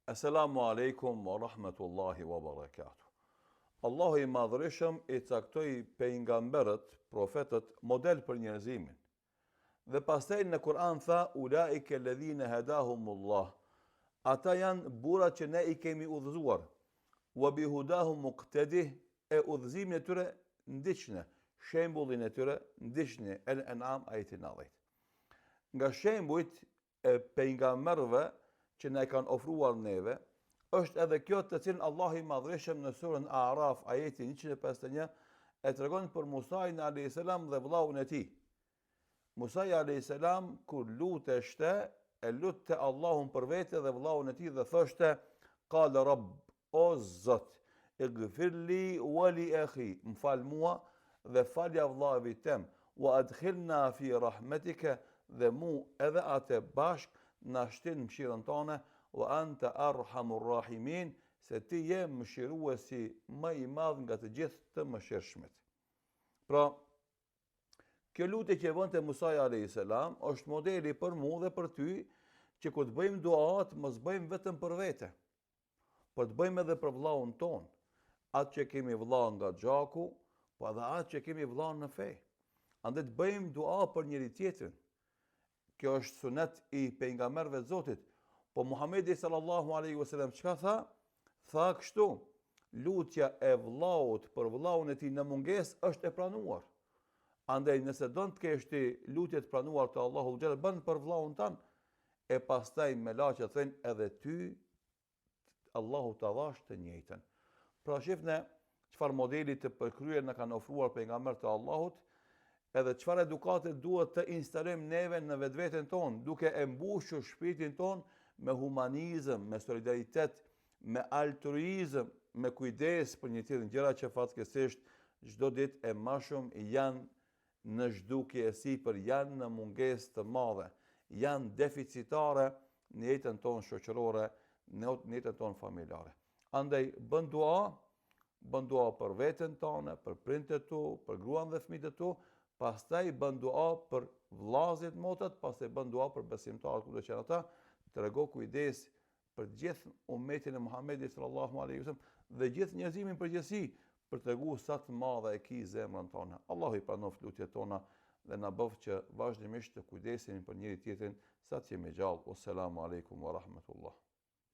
Assalamu alaikum wa rahmatullahi wa barakatuh. Allahu i madhërishëm i caktoi pejgamberët, profetët, model për njerëzimin. Dhe pastaj në Kur'an tha, ulaike alladhina hadahumullah. Ata janë burrat që ne i kemi udhëzuar. Wa bihudahum muqtadih, e udhëzimin e tyre ndiqni, shembullin e tyre ndiqni. Al-An'am ajeti 90. Nga shembujt e pejgamberëve që ne kanë ofruar neve, është edhe kjo të cilën Allahu i madhreshëm në surën A'raf, ajeti 151, e tregon për Musajin a.s. dhe vëllaun e tij. Musaj a.s. kur luteshte, e lutte Allahun për vete dhe vëllaun e tij dhe thoshte, qala Rabb, o Zot, ighfirli wa li akhi, më fal mua dhe falja vëllavit tem, wa adkhilna fi rahmatika, dhe mu edhe atë bashk na shtin mëshirën tone, wa anta arhamur rahimin, se ti je mëshiruesi më i madh nga të gjithë të mëshirshmit. Pra, kjo lutje që vonte Musa alayhis salam është modeli për mua dhe për ty, që kur të bëjmë duat, mos bëjmë vetëm për vete, por të bëjmë edhe për vëllaun ton, atë që kemi vëlla nga gjaku, po edhe atë që kemi vëlla në fe. Andaj të bëjmë dua për njëri tjetrin. Kjo është sunet i pejgamberëve të Zotit. Po Muhamedi sallallahu alaihi wasallam çka tha? Tha kështu: lutja e vëllaut për vëllaun e tij në mungesë është e pranuar. Andaj nëse don të kesh ti lutje të pranuar te Allahu xhallahu bën për vëllaun tan, e pastaj me laçë thënë edhe ty Allahu ta dhash të njëjtën. Pra shifne çfarë modeli të përkryer na kanë ofruar pejgamberët e Allahut, edhe çfarë edukate duhet të instalojmë neve në vetveten tonë, duke e mbushur shpirtin tonë me humanizëm, me solidaritet, me altruizëm, me kujdes për një tjetrin, gjëra që fatkeqësisht çdo ditë e më shumë janë në zhdukje e sipër, janë në mungesë të madhe, janë deficitare në jetën tonë shoqërore, në jetën tonë familjare. Andaj bën dua për veten tonë, për prindërit tu, për gruan dhe fëmijët tu, pastaj bën dua për vllazit, motat, pastaj bën dua për besimtarët kudo që ata, trego kujdes për gjithë ummetin e Muhamedit sallallahu alaihi wasallam dhe gjithë njerëzimin përgjithësi, për treguar sa të madhe e ki zemrën tonë. Allahu i pranoft lutjet tona dhe na bëf që vazhdimisht të kujdesemi për njëri tjetrin sa të jemi gjallë. Wassalamu alaikum wa rahmatullah.